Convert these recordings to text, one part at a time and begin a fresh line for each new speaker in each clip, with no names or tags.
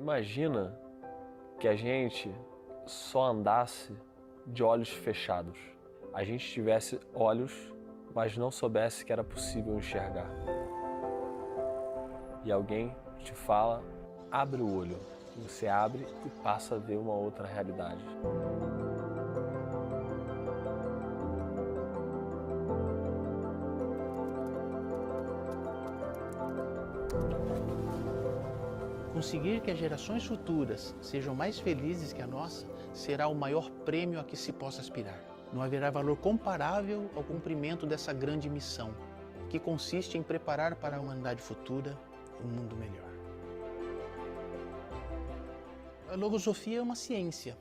Imagina que a gente só andasse de olhos fechados. A gente tivesse olhos, mas não soubesse que era possível enxergar. E alguém te fala, abre o olho. Você abre e passa a ver uma outra realidade.
Conseguir que as gerações futuras sejam mais felizes que a nossa será o maior prêmio a que se possa aspirar. Não haverá valor comparável ao cumprimento dessa grande missão, que consiste em preparar para a humanidade futura um mundo melhor. A logosofia é uma ciência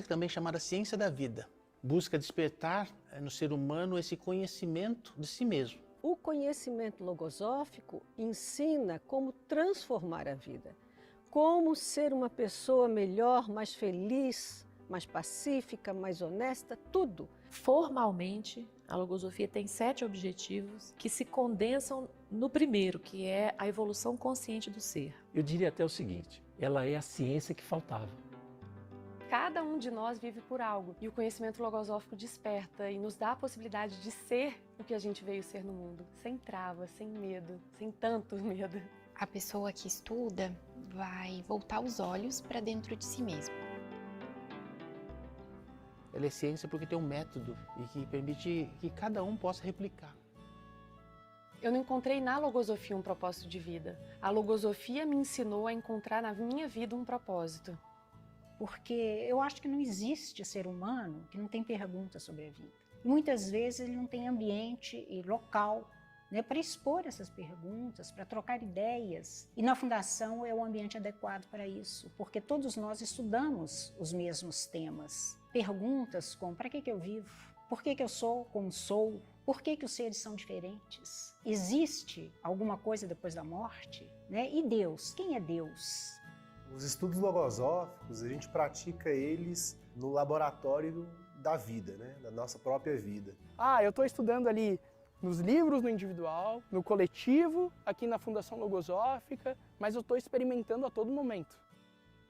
também chamada ciência da vida. Busca despertar no ser humano esse conhecimento de si mesmo.
O conhecimento logosófico ensina como transformar a vida, como ser uma pessoa melhor, mais feliz, mais pacífica, mais honesta, tudo.
Formalmente, a logosofia tem 7 objetivos que se condensam no primeiro, que é a evolução consciente do ser.
Eu diria até o seguinte, ela é a ciência que faltava.
Cada um de nós vive por algo e o conhecimento logosófico desperta e nos dá a possibilidade de ser o que a gente veio ser no mundo, sem travas, sem medo, sem tanto medo.
A pessoa que estuda vai voltar os olhos para dentro de si mesma.
Ela é ciência porque tem um método e que permite que cada um possa replicar.
Eu não encontrei na logosofia um propósito de vida. A logosofia me ensinou a encontrar na minha vida um propósito.
Porque eu acho que não existe ser humano que não tem perguntas sobre a vida. Muitas vezes ele não tem ambiente e local, né, para expor essas perguntas, para trocar ideias. E na Fundação é o ambiente adequado para isso, porque todos nós estudamos os mesmos temas. Perguntas como: para que eu vivo? Por que eu sou como sou? Por que os seres são diferentes? Existe alguma coisa depois da morte? Né? E Deus? Quem é Deus?
Os estudos logosóficos, a gente pratica eles no laboratório da vida, né? Da nossa própria vida.
Eu estou estudando ali nos livros, no individual, no coletivo, aqui na Fundação Logosófica, mas eu estou experimentando a todo momento.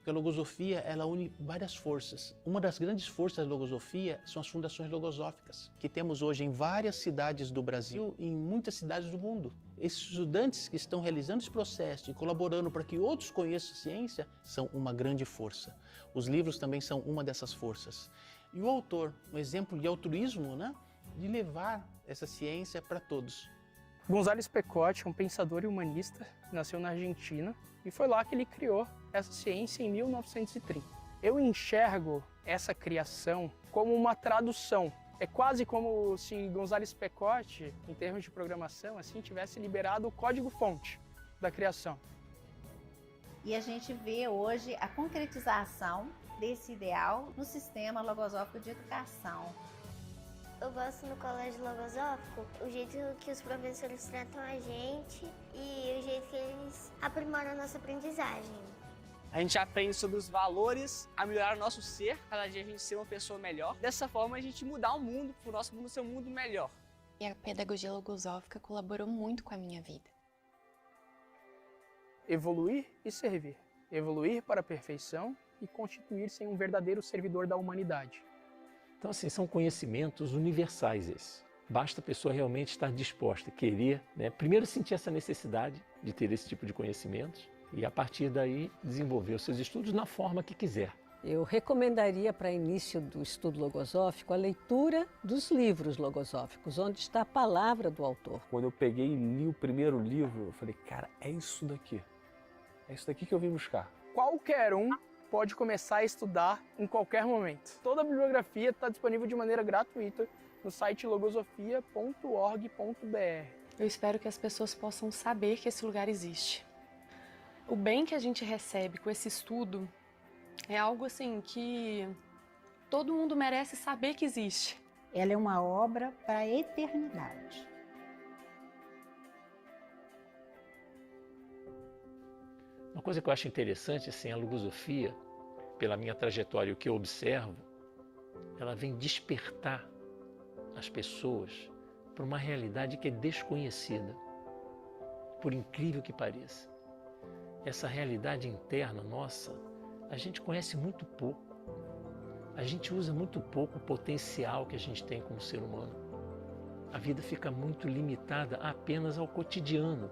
A logosofia, ela une várias forças. Uma das grandes forças da logosofia são as fundações logosóficas, que temos hoje em várias cidades do Brasil e em muitas cidades do mundo. Esses estudantes que estão realizando esse processo e colaborando para que outros conheçam a ciência são uma grande força. Os livros também são uma dessas forças. E o autor, um exemplo de altruísmo, né? De levar essa ciência para todos.
González Pecotti é um pensador e humanista, nasceu na Argentina e foi lá que ele criou essa ciência em 1930. Eu enxergo essa criação como uma tradução. É quase como se González Pecotti, em termos de programação, assim, tivesse liberado o código-fonte da criação.
E a gente vê hoje a concretização desse ideal no sistema logosófico de educação.
Eu gosto no colégio logosófico, o jeito que os professores tratam a gente e o jeito que eles aprimoram a nossa aprendizagem.
A gente aprende sobre os valores, a melhorar o nosso ser, cada dia a gente ser uma pessoa melhor. Dessa forma a gente mudar o mundo, para o nosso mundo ser um mundo melhor.
E a pedagogia logosófica colaborou muito com a minha vida.
Evoluir e servir. Evoluir para a perfeição e constituir-se em um verdadeiro servidor da humanidade.
Então, assim, são conhecimentos universais esses. Basta a pessoa realmente estar disposta, querer, né? Primeiro sentir essa necessidade de ter esse tipo de conhecimentos e, a partir daí, desenvolver os seus estudos na forma que quiser.
Eu recomendaria para início do estudo logosófico a leitura dos livros logosóficos, onde está a palavra do autor.
Quando eu peguei e li o primeiro livro, eu falei, cara, é isso daqui. É isso daqui que eu vim buscar.
Qualquer um pode começar a estudar em qualquer momento. Toda a bibliografia está disponível de maneira gratuita no site logosofia.org.br.
Eu espero que as pessoas possam saber que esse lugar existe. O bem que a gente recebe com esse estudo é algo assim que todo mundo merece saber que existe.
Ela é uma obra para a eternidade.
Uma coisa que eu acho interessante, assim, a logosofia, pela minha trajetória e o que eu observo, ela vem despertar as pessoas para uma realidade que é desconhecida, por incrível que pareça. essa realidade interna nossa, a gente conhece muito pouco. A gente usa muito pouco o potencial que a gente tem como ser humano. A vida fica muito limitada apenas ao cotidiano.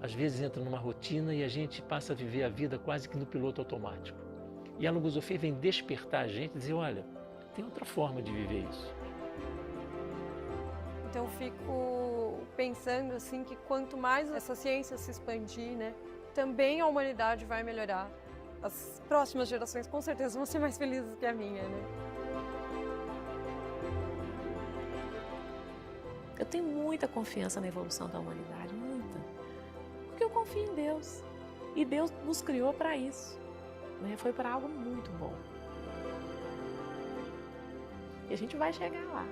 Às vezes entra numa rotina e a gente passa a viver a vida quase que no piloto automático. E a logosofia vem despertar a gente e dizer, olha, tem outra forma de viver isso.
Então eu fico pensando assim que quanto mais essa ciência se expandir, né, também a humanidade vai melhorar. As próximas gerações com certeza vão ser mais felizes que a minha, né?
Eu tenho muita confiança na evolução da humanidade, muita. Porque eu confio em Deus. E Deus nos criou para isso. Né? Foi para algo muito bom. E a gente vai chegar lá.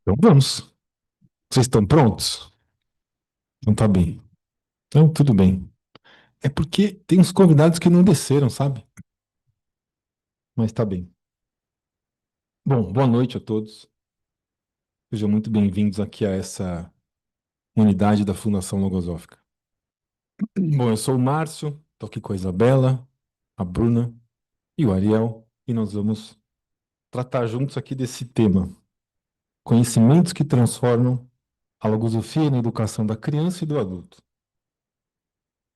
Então vamos. Vocês estão prontos? Então tá bem. Então tudo bem. É porque tem uns convidados que não desceram, sabe? Mas tá bem. Bom, boa noite a todos. Sejam muito bem-vindos aqui a essa unidade da Fundação Logosófica. Bom, eu sou o Márcio, tô aqui com a Isabela, a Bruna e o Ariel, e nós vamos tratar juntos aqui desse tema: conhecimentos que transformam a logosofia na educação da criança e do adulto.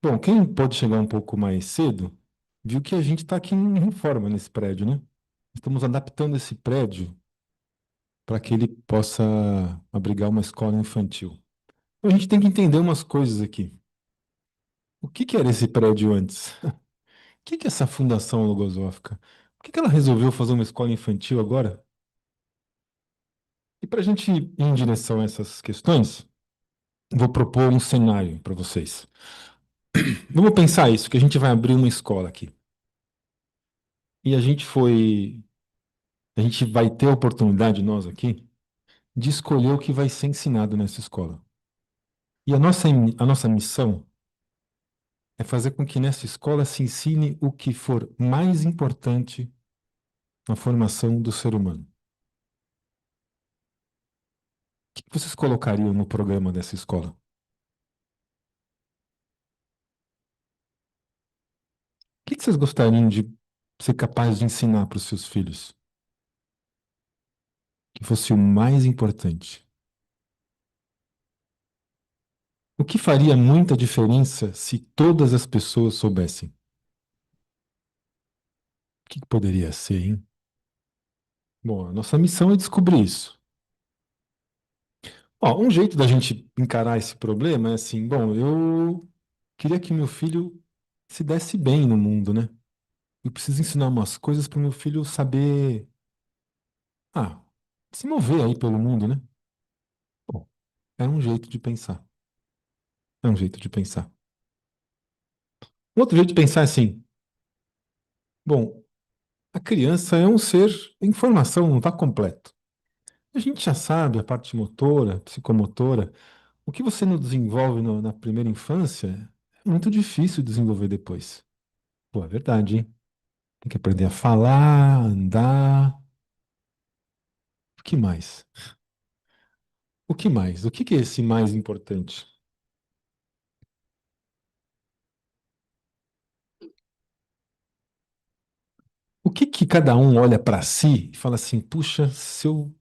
Bom, quem pode chegar um pouco mais cedo, viu que a gente está aqui em reforma nesse prédio, né? Estamos adaptando esse prédio para que ele possa abrigar uma escola infantil. Então, a gente tem que entender umas coisas aqui. O que que era esse prédio antes? O que que é essa fundação logosófica? Por que que ela resolveu fazer uma escola infantil agora? E para a gente ir em direção a essas questões, vou propor um cenário para vocês. Vamos pensar isso, que a gente vai abrir uma escola aqui. E a gente vai ter a oportunidade, nós aqui, de escolher o que vai ser ensinado nessa escola. E a nossa missão é fazer com que nessa escola se ensine o que for mais importante na formação do ser humano. O que vocês colocariam no programa dessa escola? O que vocês gostariam de ser capazes de ensinar para os seus filhos? Que fosse o mais importante. O que faria muita diferença se todas as pessoas soubessem? O que poderia ser, hein? Bom, a nossa missão é descobrir isso. Ó, um jeito da gente encarar esse problema é assim, bom, eu queria que meu filho se desse bem no mundo, né? Eu preciso ensinar umas coisas para o meu filho saber, se mover aí pelo mundo, né? Bom, é um jeito de pensar. É um jeito de pensar. Um outro jeito de pensar é assim, bom, a criança é um ser em formação, não está completo. A gente já sabe a parte motora, psicomotora. O que você não desenvolve na primeira infância é muito difícil desenvolver depois. Pô, é verdade, hein? Tem que aprender a falar, andar. O que mais? O que mais? O que que é esse mais importante? O que que cada um olha para si e fala assim, puxa, se eu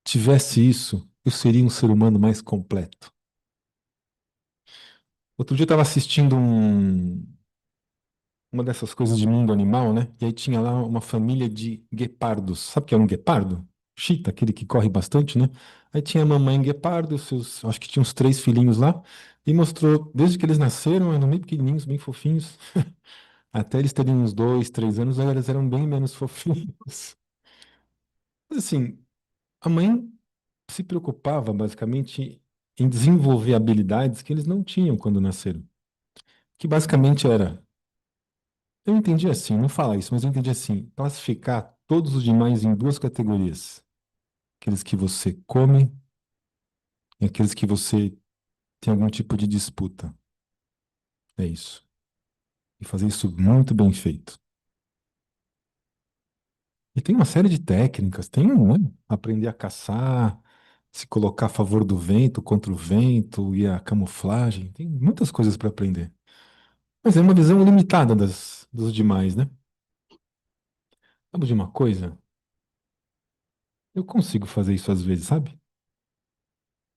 tivesse isso, eu seria um ser humano mais completo. Outro dia eu estava assistindo uma dessas coisas de mundo animal, né? E aí tinha lá uma família de guepardos. Sabe o que é um guepardo? Cheetah, aquele que corre bastante, né? Aí tinha a mamãe guepardo, seus, acho que tinha uns 3 filhinhos lá, e mostrou, desde que eles nasceram, eram bem pequenininhos, bem fofinhos, até eles terem uns 2, 3 anos, aí eles eram bem menos fofinhos. Mas assim, a mãe se preocupava basicamente em desenvolver habilidades que eles não tinham quando nasceram. Que basicamente era, eu entendi assim, não fala isso, mas eu entendi assim, classificar todos os demais em 2 categorias. Aqueles que você come e aqueles que você tem algum tipo de disputa. É isso. E fazer isso muito bem feito. E tem uma série de técnicas, tem um, né? Aprender a caçar, se colocar a favor do vento, contra o vento, e a camuflagem, tem muitas coisas para aprender. Mas é uma visão limitada dos demais, né? Sabe de uma coisa? Eu consigo fazer isso às vezes, sabe?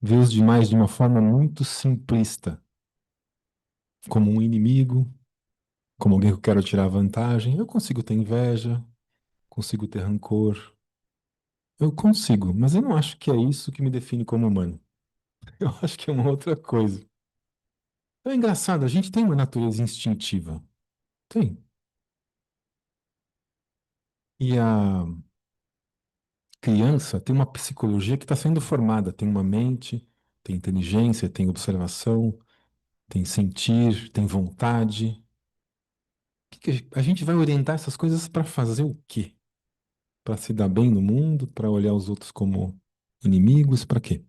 Ver os demais de uma forma muito simplista, como um inimigo, como alguém que eu quero tirar vantagem. Eu consigo ter inveja, consigo ter rancor. Eu consigo, mas eu não acho que é isso que me define como humano. Eu acho que é uma outra coisa. É engraçado, a gente tem uma natureza instintiva. Tem. E a criança tem uma psicologia que está sendo formada. Tem uma mente, tem inteligência, tem observação, tem sentir, tem vontade. A gente vai orientar essas coisas para fazer o quê? Para se dar bem no mundo? Para olhar os outros como inimigos? Para quê?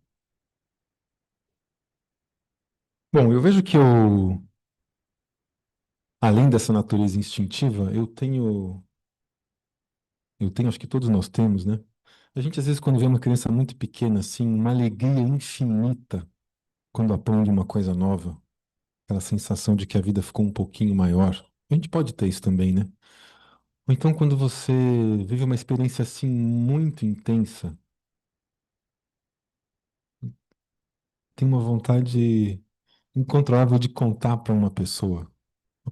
Bom, eu vejo que além dessa natureza instintiva, eu tenho, acho que todos nós temos, né? A gente às vezes quando vê uma criança muito pequena assim, uma alegria infinita quando aprende uma coisa nova, aquela sensação de que a vida ficou um pouquinho maior. A gente pode ter isso também, né? Ou então quando você vive uma experiência assim muito intensa, tem uma vontade incontrolável de contar para uma pessoa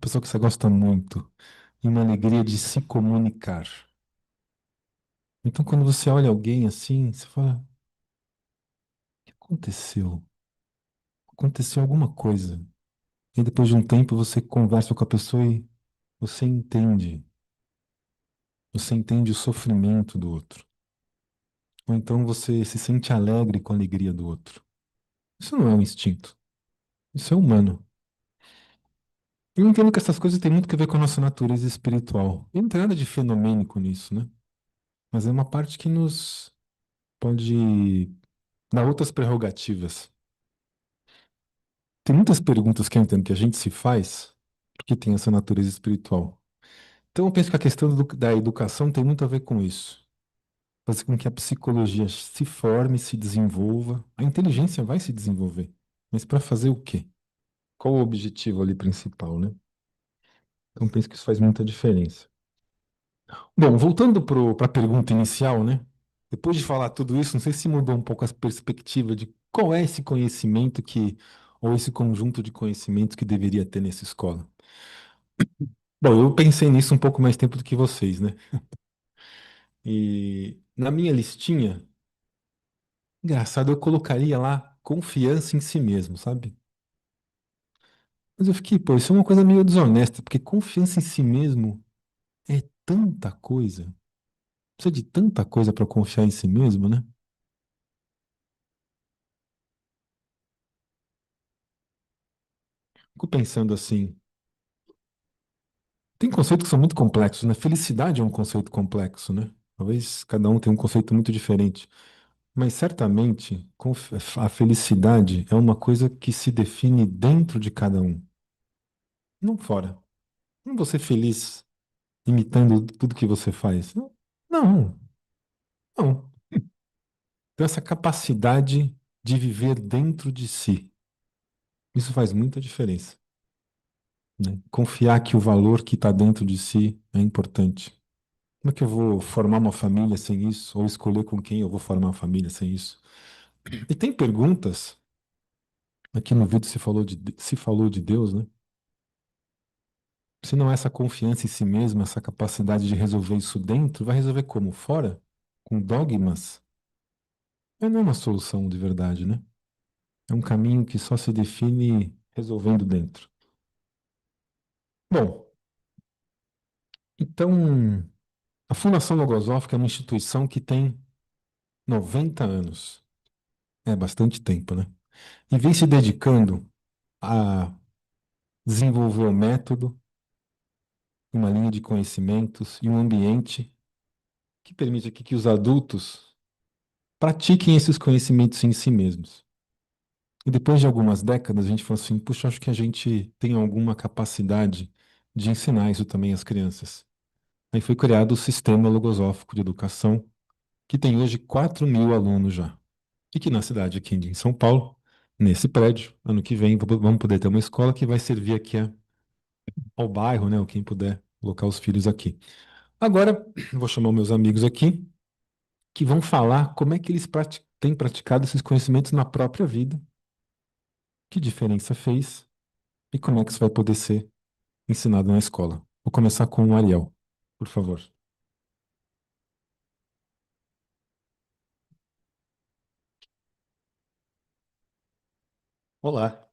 que você gosta muito, e uma alegria de se comunicar. Então quando você olha alguém assim, você fala, o que aconteceu? Aconteceu alguma coisa. E depois de um tempo você conversa com a pessoa e você entende. Você entende o sofrimento do outro. Ou então você se sente alegre com a alegria do outro. Isso não é um instinto. Isso é humano. Eu entendo que essas coisas têm muito a ver com a nossa natureza espiritual. E não tem nada de fenomênico nisso, né? Mas é uma parte que nos pode dar outras prerrogativas. Tem muitas perguntas que eu entendo que a gente se faz porque tem essa natureza espiritual. Então eu penso que a questão da educação tem muito a ver com isso. Fazer com que a psicologia se forme, se desenvolva. A inteligência vai se desenvolver. Mas para fazer o quê? Qual o objetivo ali principal, né? Então penso que isso faz muita diferença. Bom, voltando para a pergunta inicial, né? Depois de falar tudo isso, não sei se mudou um pouco a perspectiva de qual é esse conhecimento ou esse conjunto de conhecimentos que deveria ter nessa escola. Bom, eu pensei nisso um pouco mais tempo do que vocês, né? E na minha listinha, engraçado, eu colocaria lá confiança em si mesmo, sabe? Mas eu fiquei, pô, isso é uma coisa meio desonesta, porque confiança em si mesmo é tanta coisa. Precisa de tanta coisa para confiar em si mesmo, né? Fico pensando assim, tem conceitos que são muito complexos, né? Felicidade é um conceito complexo, né? Talvez cada um tenha um conceito muito diferente. Mas certamente a felicidade é uma coisa que se define dentro de cada um, não fora. Não vou ser feliz imitando tudo que você faz. Não, não. Não. Então, essa capacidade de viver dentro de si, isso faz muita diferença, né? Confiar que o valor que está dentro de si é importante. Como é que eu vou formar uma família sem isso? Ou escolher com quem eu vou formar uma família sem isso? E tem perguntas, aqui no vídeo se falou de Deus, né? Se não é essa confiança em si mesmo, essa capacidade de resolver isso dentro, vai resolver como? Fora? Com dogmas? Mas não é uma solução de verdade, né? É um caminho que só se define resolvendo dentro. Bom, então, a Fundação Logosófica é uma instituição que tem 90 anos. É bastante tempo, né? E vem se dedicando a desenvolver o método, uma linha de conhecimentos e um ambiente que permite que os adultos pratiquem esses conhecimentos em si mesmos. E depois de algumas décadas, a gente falou assim, puxa, acho que a gente tem alguma capacidade de ensinar isso também às crianças. Aí foi criado o Sistema Logosófico de Educação, que tem hoje 4.000 alunos já. E que na cidade aqui em São Paulo, nesse prédio, ano que vem, vamos poder ter uma escola que vai servir aqui ao bairro, né? Ou quem puder colocar os filhos aqui. Agora, vou chamar meus amigos aqui, que vão falar como é que eles têm praticado esses conhecimentos na própria vida, que diferença fez e como é que isso vai poder ser ensinado na escola. Vou começar com o Ariel, por favor.
Olá.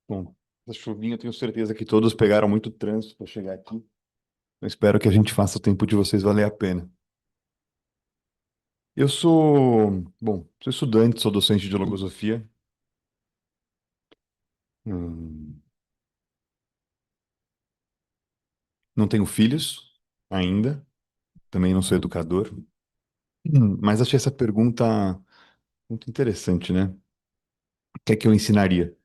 Bom, essa chuvinha eu tenho certeza que todos pegaram muito trânsito para chegar aqui. Eu espero que a gente faça o tempo de vocês valer a pena. Sou estudante, sou docente de logosofia. Hum, não tenho filhos ainda, também não sou educador. Mas achei essa pergunta muito interessante, né? O que é que eu ensinaria?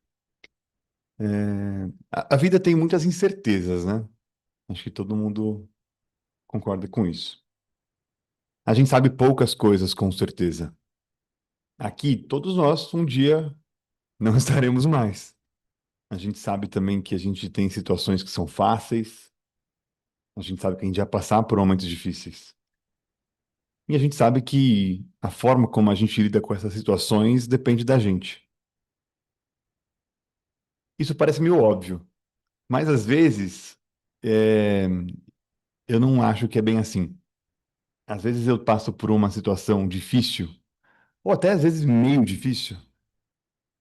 A vida tem muitas incertezas, né? Acho que todo mundo concorda com isso. A gente sabe poucas coisas com certeza. Aqui, todos nós, um dia, não estaremos mais. A gente sabe também que a gente tem situações que são fáceis, a gente sabe que a gente vai passar por momentos difíceis. E a gente sabe que a forma como a gente lida com essas situações depende da gente. Isso parece meio óbvio, mas às vezes é, eu não acho que é bem assim. Às vezes eu passo por uma situação difícil, ou até às vezes meio difícil,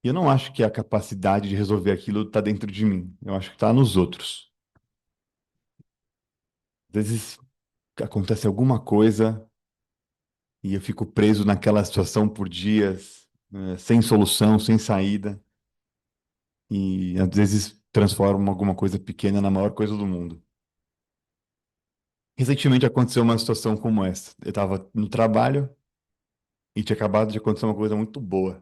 e eu não acho que a capacidade de resolver aquilo está dentro de mim. Eu acho que está nos outros. Às vezes acontece alguma coisa e eu fico preso naquela situação por dias, sem solução, sem saída, e às vezes transformo alguma coisa pequena na maior coisa do mundo. Recentemente aconteceu uma situação como essa. Eu estava no trabalho e tinha acabado de acontecer uma coisa muito boa.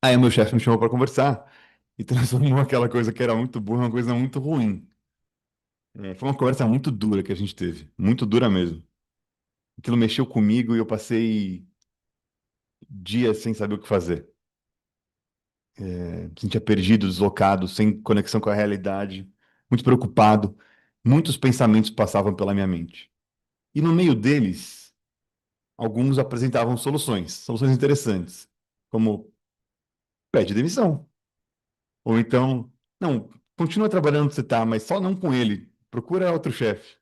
Aí o meu chefe me chamou para conversar e transformou aquela coisa que era muito boa em uma coisa muito ruim. Foi uma conversa muito dura que a gente teve, muito dura mesmo. Aquilo mexeu comigo e eu passei dias sem saber o que fazer. Me sentia perdido, deslocado, sem conexão com a realidade, muito preocupado. Muitos pensamentos passavam pela minha mente. E no meio deles, alguns apresentavam soluções, soluções interessantes, como pede demissão. Ou então, não, continua trabalhando onde você está, mas só não com ele, procura outro chefe.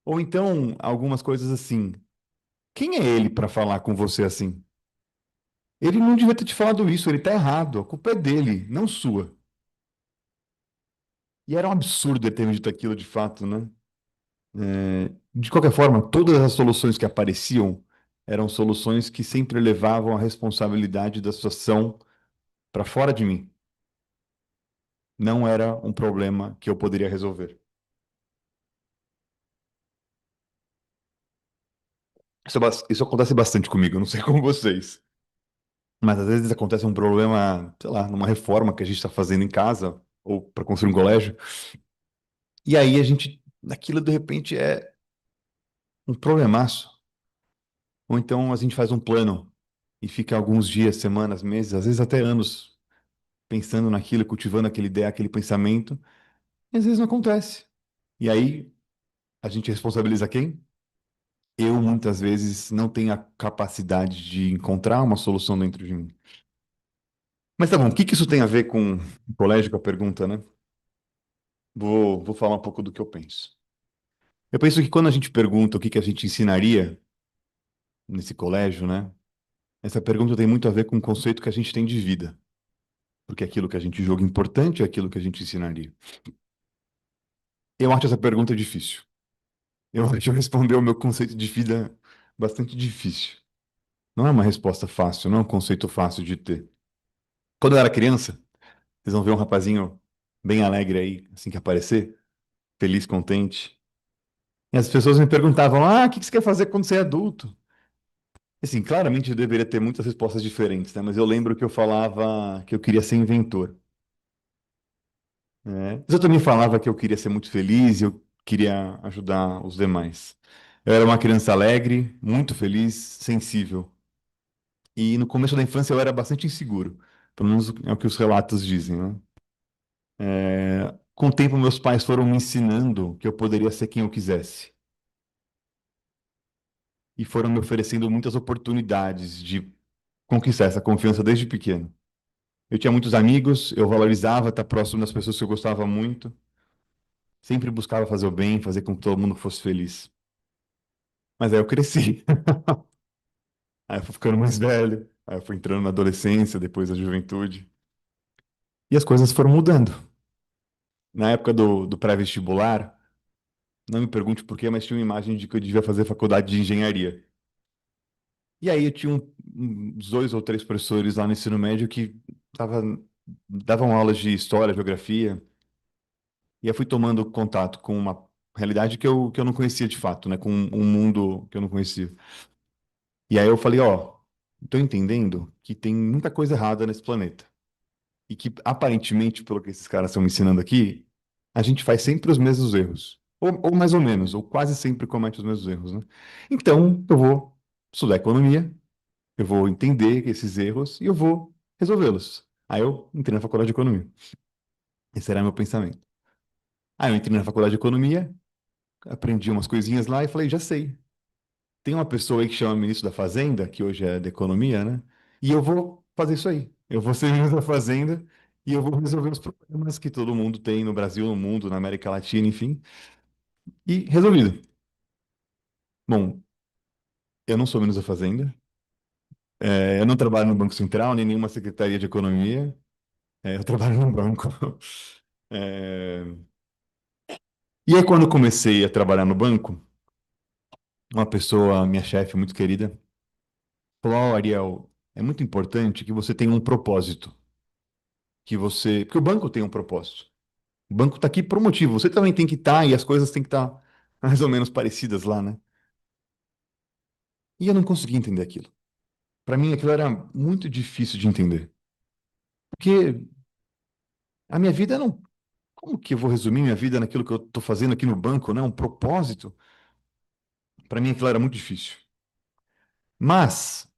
Ou então, algumas coisas assim, quem é ele para falar com você assim? Ele não devia ter te falado isso, ele está errado, a culpa é dele, não sua. E era um absurdo ele ter me dito aquilo de fato, né? De qualquer forma, todas as soluções que apareciam eram soluções que sempre levavam a responsabilidade da situação para fora de mim. Não era um problema que eu poderia resolver. Isso acontece bastante comigo, eu não sei com vocês. Mas às vezes acontece um problema, sei lá, numa reforma que a gente está fazendo em casa ou para construir um colégio. E aí aquilo de repente é um problemaço. Ou então a gente faz um plano e fica alguns dias, semanas, meses, às vezes até anos pensando naquilo, cultivando aquela ideia, aquele pensamento, e às vezes não acontece. E aí a gente responsabiliza quem? Eu muitas vezes não tenho a capacidade de encontrar uma solução dentro de mim. Mas tá bom, o que que isso tem a ver com o colégio, com a pergunta, né? Vou falar um pouco do que eu penso. Eu penso que quando a gente pergunta o que que a gente ensinaria, nesse colégio, né? Essa pergunta tem muito a ver com o conceito que a gente tem de vida. Porque aquilo que a gente julga importante é aquilo que a gente ensinaria. Eu acho essa pergunta difícil. Eu acho que responder o meu conceito de vida bastante difícil. Não é uma resposta fácil, não é um conceito fácil de ter. Quando eu era criança, vocês vão ver um rapazinho bem alegre aí, assim que aparecer, feliz, contente. E as pessoas me perguntavam: o que você quer fazer quando você é adulto? Assim, claramente eu deveria ter muitas respostas diferentes, né? Mas eu lembro que eu falava que eu queria ser inventor, né? Mas eu também falava que eu queria ser muito feliz e eu queria ajudar os demais. Eu era uma criança alegre, muito feliz, sensível. E no começo da infância eu era bastante inseguro, pelo menos é o que os relatos dizem, né? Com o tempo, meus pais foram me ensinando que eu poderia ser quem eu quisesse. E foram me oferecendo muitas oportunidades de conquistar essa confiança desde pequeno. Eu tinha muitos amigos, eu valorizava estar próximo das pessoas que eu gostava muito, sempre buscava fazer o bem, fazer com que todo mundo fosse feliz. Mas aí eu cresci. Aí eu fui ficando mais velho, aí eu fui entrando na adolescência, depois na juventude. E as coisas foram mudando. Na época do pré-vestibular, não me pergunte por quê, mas tinha uma imagem de que eu devia fazer faculdade de engenharia. E aí eu tinha uns 2 ou 3 professores lá no ensino médio que davam aulas de história, geografia, e eu fui tomando contato com uma realidade que eu não conhecia de fato, né? Com um mundo que eu não conhecia. E aí eu falei, estou entendendo que tem muita coisa errada nesse planeta. E que, aparentemente, pelo que esses caras estão me ensinando aqui, a gente faz sempre os mesmos erros. Ou mais ou menos, ou quase sempre comete os mesmos erros, né? Então, eu vou estudar economia, eu vou entender esses erros e eu vou resolvê-los. Aí eu entrei na faculdade de economia. Esse era meu pensamento. Aí eu entrei na faculdade de economia, aprendi umas coisinhas lá e falei, já sei. Tem uma pessoa aí que chama ministro da Fazenda, que hoje é da economia, né? E eu vou fazer isso aí. Eu vou ser ministro da Fazenda e eu vou resolver os problemas que todo mundo tem no Brasil, no mundo, na América Latina, enfim. E resolvido. Bom, eu não sou ministro da Fazenda. Eu não trabalho no Banco Central, nem nenhuma secretaria de economia. Eu trabalho num banco. É, E aí, quando eu comecei a trabalhar no banco, uma pessoa, minha chefe muito querida, falou: Ariel, é muito importante que você tenha um propósito. Porque o banco tem um propósito. O banco está aqui por um motivo. Você também tem que estar e as coisas têm que estar mais ou menos parecidas lá, né? E eu não conseguia entender aquilo. Para mim, aquilo era muito difícil de entender. Porque a minha vida não. Como que eu vou resumir minha vida naquilo que eu estou fazendo aqui no banco, né? Um propósito. Para mim, aquilo era muito difícil. Mas,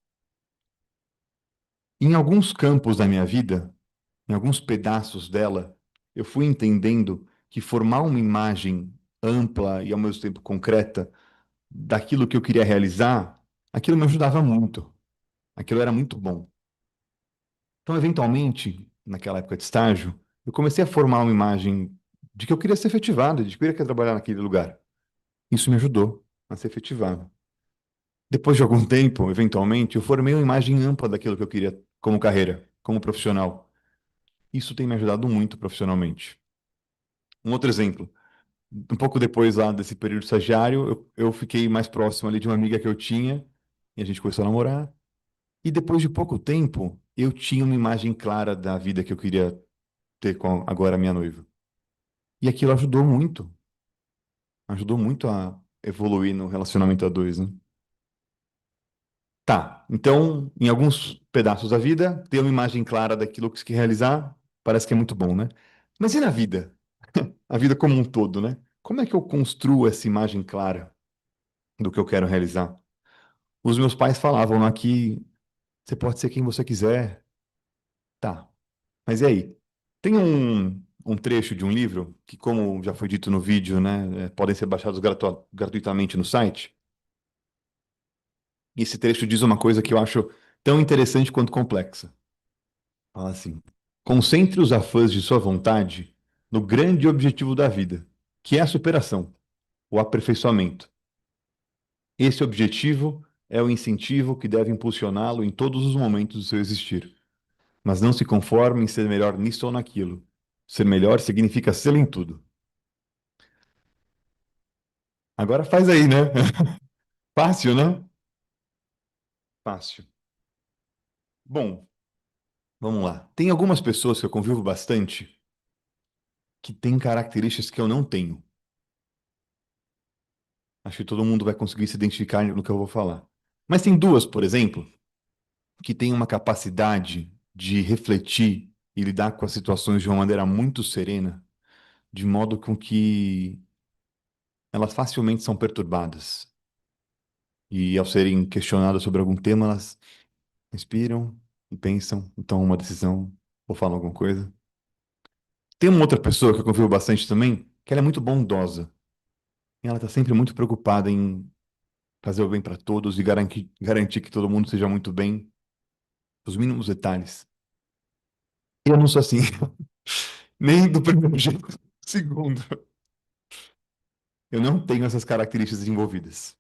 em alguns campos da minha vida, em alguns pedaços dela, eu fui entendendo que formar uma imagem ampla e ao mesmo tempo concreta daquilo que eu queria realizar, aquilo me ajudava muito. Aquilo era muito bom. Então, eventualmente, naquela época de estágio, eu comecei a formar uma imagem de que eu queria ser efetivado, de que eu queria trabalhar naquele lugar. Isso me ajudou a ser efetivado. Depois de algum tempo, eventualmente, eu formei uma imagem ampla daquilo que eu queria como carreira, como profissional. Isso tem me ajudado muito profissionalmente. Um outro exemplo. Um pouco depois lá desse período estagiário, eu fiquei mais próximo ali de uma amiga que eu tinha, e a gente começou a namorar. E depois de pouco tempo, eu tinha uma imagem clara da vida que eu queria ter com agora a minha noiva. E aquilo ajudou muito a evoluir no relacionamento a dois, né? Tá, então, em alguns pedaços da vida, ter uma imagem clara daquilo que se quer realizar, parece que é muito bom, né? Mas e na vida? A vida como um todo, né? Como é que eu construo essa imagem clara do que eu quero realizar? Os meus pais falavam aqui, você pode ser quem você quiser. Tá, mas e aí? Tem um trecho de um livro que, como já foi dito no vídeo, né, podem ser baixados gratuitamente no site. E esse trecho diz uma coisa que eu acho tão interessante quanto complexa. Fala assim: concentre os afãs de sua vontade no grande objetivo da vida, que é a superação, o aperfeiçoamento. Esse objetivo é o incentivo que deve impulsioná-lo em todos os momentos do seu existir. Mas não se conforme em ser melhor nisso ou naquilo. Ser melhor significa ser em tudo. Agora faz aí, né? Fácil, né? Fácil. Bom, vamos lá. Tem algumas pessoas que eu convivo bastante que têm características que eu não tenho. Acho que todo mundo vai conseguir se identificar no que eu vou falar. Mas tem duas, por exemplo, que têm uma capacidade de refletir e lidar com as situações de uma maneira muito serena, de modo com que elas facilmente são perturbadas. E ao serem questionadas sobre algum tema, elas respiram e pensam, e tomam uma decisão ou falam alguma coisa. Tem uma outra pessoa que eu confio bastante também, que ela é muito bondosa. E ela está sempre muito preocupada em fazer o bem para todos e garantir que todo mundo seja muito bem, os mínimos detalhes. Eu não sou assim, nem do primeiro jeito, do segundo. Eu não tenho essas características envolvidas.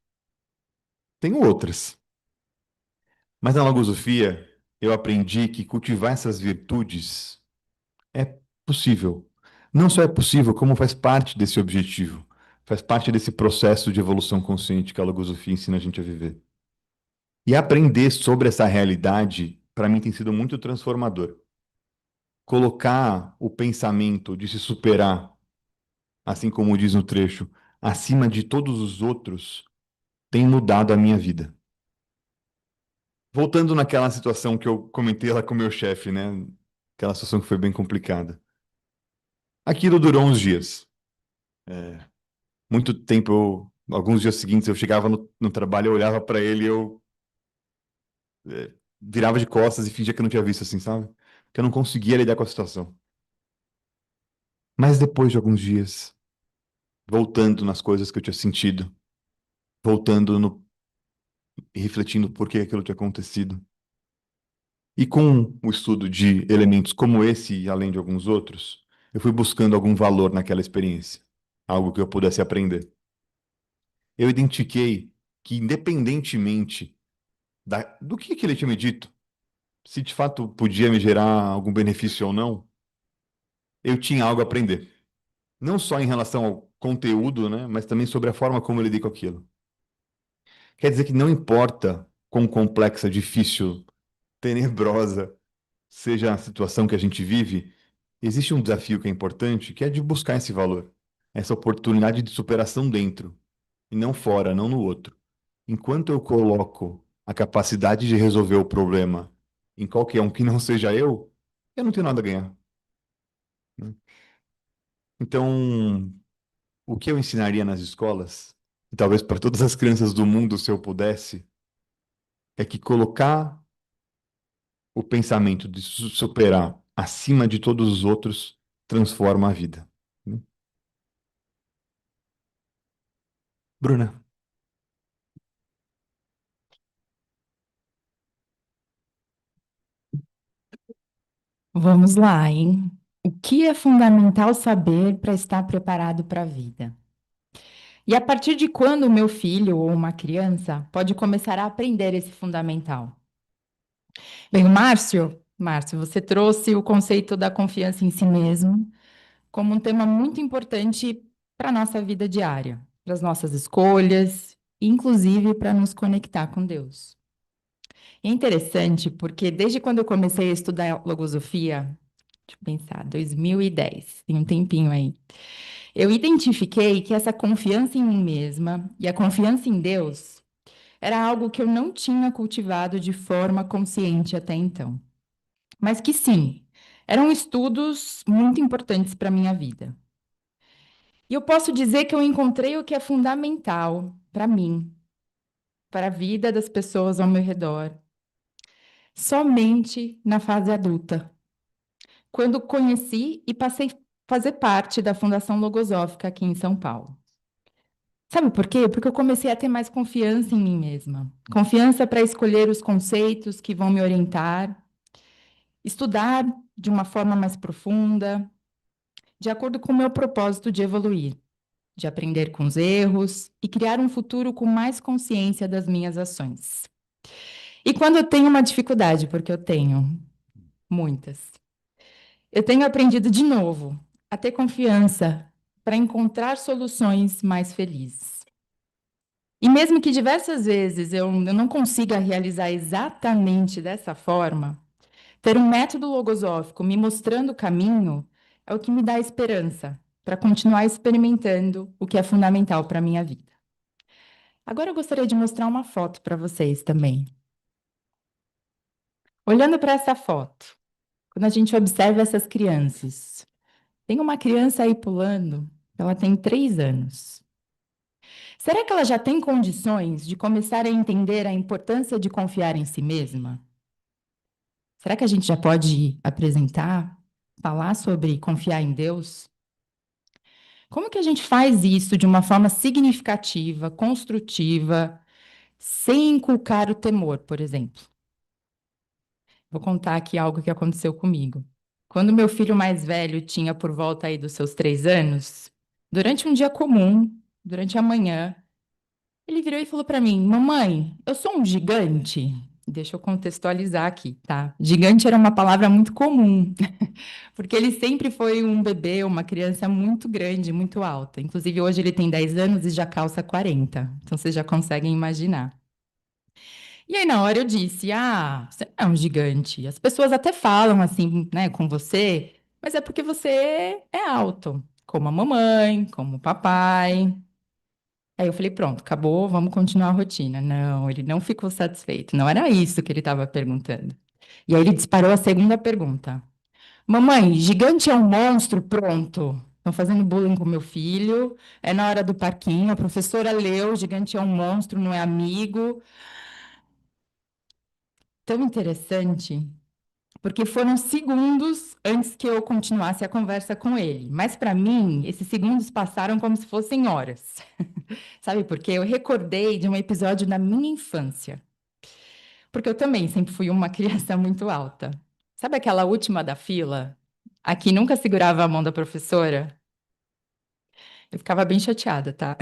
Tenho outras. Mas na logosofia, eu aprendi que cultivar essas virtudes é possível. Não só é possível, como faz parte desse objetivo. Faz parte desse processo de evolução consciente que a logosofia ensina a gente a viver. E aprender sobre essa realidade, para mim, tem sido muito transformador. Colocar o pensamento de se superar, assim como diz no trecho, acima de todos os outros, tem mudado a minha vida. Voltando naquela situação que eu comentei lá com o meu chefe, né? Aquela situação que foi bem complicada. Aquilo durou uns dias. Muito tempo, alguns dias seguintes, eu chegava no trabalho, eu olhava para ele e eu virava de costas e fingia que eu não tinha visto, assim, sabe? Que eu não conseguia lidar com a situação. Mas depois de alguns dias, voltando nas coisas que eu tinha sentido, voltando no, e refletindo por que aquilo tinha acontecido, e com o estudo de elementos como esse, e além de alguns outros, eu fui buscando algum valor naquela experiência, algo que eu pudesse aprender. Eu identifiquei que, independentemente do que ele tinha me dito, se de fato podia me gerar algum benefício ou não, eu tinha algo a aprender. Não só em relação ao conteúdo, né, mas também sobre a forma como eu lidei com aquilo. Quer dizer que não importa quão complexa, difícil, tenebrosa seja a situação que a gente vive, existe um desafio que é importante, que é de buscar esse valor, essa oportunidade de superação dentro, e não fora, não no outro. Enquanto eu coloco a capacidade de resolver o problema em qualquer um que não seja eu não tenho nada a ganhar, né? Então, o que eu ensinaria nas escolas, e talvez para todas as crianças do mundo, se eu pudesse, é que colocar o pensamento de superar acima de todos os outros transforma a vida, né? Bruna.
Vamos lá, hein? O que é fundamental saber para estar preparado para a vida? E a partir de quando o meu filho ou uma criança pode começar a aprender esse fundamental? Bem, Márcio, você trouxe o conceito da confiança em si mesmo como um tema muito importante para a nossa vida diária, para as nossas escolhas, inclusive para nos conectar com Deus. É interessante porque desde quando eu comecei a estudar logosofia, deixa eu pensar, 2010, tem um tempinho aí, eu identifiquei que essa confiança em mim mesma e a confiança em Deus era algo que eu não tinha cultivado de forma consciente até então. Mas que sim, eram estudos muito importantes para a minha vida. E eu posso dizer que eu encontrei o que é fundamental para mim, para a vida das pessoas ao meu redor, somente na fase adulta, quando conheci e passei a fazer parte da Fundação Logosófica aqui em São Paulo. Sabe por quê? Porque eu comecei a ter mais confiança em mim mesma. Confiança para escolher os conceitos que vão me orientar, estudar de uma forma mais profunda, de acordo com o meu propósito de evoluir. de aprender com os erros e criar um futuro com mais consciência das minhas ações. E quando eu tenho uma dificuldade, porque eu tenho muitas, eu tenho aprendido de novo a ter confiança para encontrar soluções mais felizes. E mesmo que diversas vezes eu não consiga realizar exatamente dessa forma, ter um método logosófico me mostrando o caminho é o que me dá esperança para continuar experimentando o que é fundamental para a minha vida. Agora eu gostaria de mostrar uma foto para vocês também. Olhando para essa foto, quando a gente observa essas crianças, tem uma criança aí pulando, ela tem 3 anos. Será que ela já tem condições de começar a entender a importância de confiar em si mesma? Será que a gente já pode apresentar, falar sobre confiar em Deus? Como que a gente faz isso de uma forma significativa, construtiva, sem inculcar o temor, por exemplo? Vou contar aqui algo que aconteceu comigo. Quando meu filho mais velho tinha por volta aí dos seus 3 anos, durante um dia comum, durante a manhã, ele virou e falou para mim: Mamãe, eu sou um gigante? Deixa eu contextualizar aqui, tá? Gigante era uma palavra muito comum, porque ele sempre foi um bebê, uma criança muito grande, muito alta. Inclusive, hoje ele tem 10 anos e já calça 40. Então, vocês já conseguem imaginar. E aí, na hora, eu disse: Ah, você não é um gigante. As pessoas até falam assim, né, com você, mas é porque você é alto, como a mamãe, como o papai. Aí eu falei: Pronto, acabou, vamos continuar a rotina. Não, ele não ficou satisfeito. Não era isso que ele estava perguntando. E aí ele disparou a segunda pergunta: Mamãe, gigante é um monstro? Pronto. Estão fazendo bullying com meu filho. É na hora do parquinho. A professora leu: gigante é um monstro, não é amigo. Tão interessante, porque foram segundos antes que eu continuasse a conversa com ele. Mas, para mim, esses segundos passaram como se fossem horas. Sabe por quê? Eu recordei de um episódio da minha infância. Porque eu também sempre fui uma criança muito alta. Sabe aquela última da fila? A que nunca segurava a mão da professora? Eu ficava bem chateada, tá?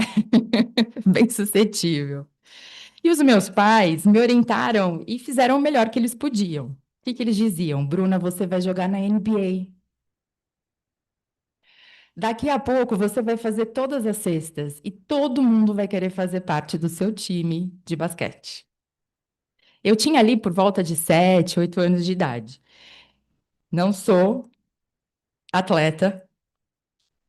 Bem suscetível. E os meus pais me orientaram e fizeram o melhor que eles podiam. O que que eles diziam? Bruna, você vai jogar na NBA. Daqui a pouco você vai fazer todas as cestas e todo mundo vai querer fazer parte do seu time de basquete. Eu tinha ali por volta de 7, 8 anos de idade. Não sou atleta,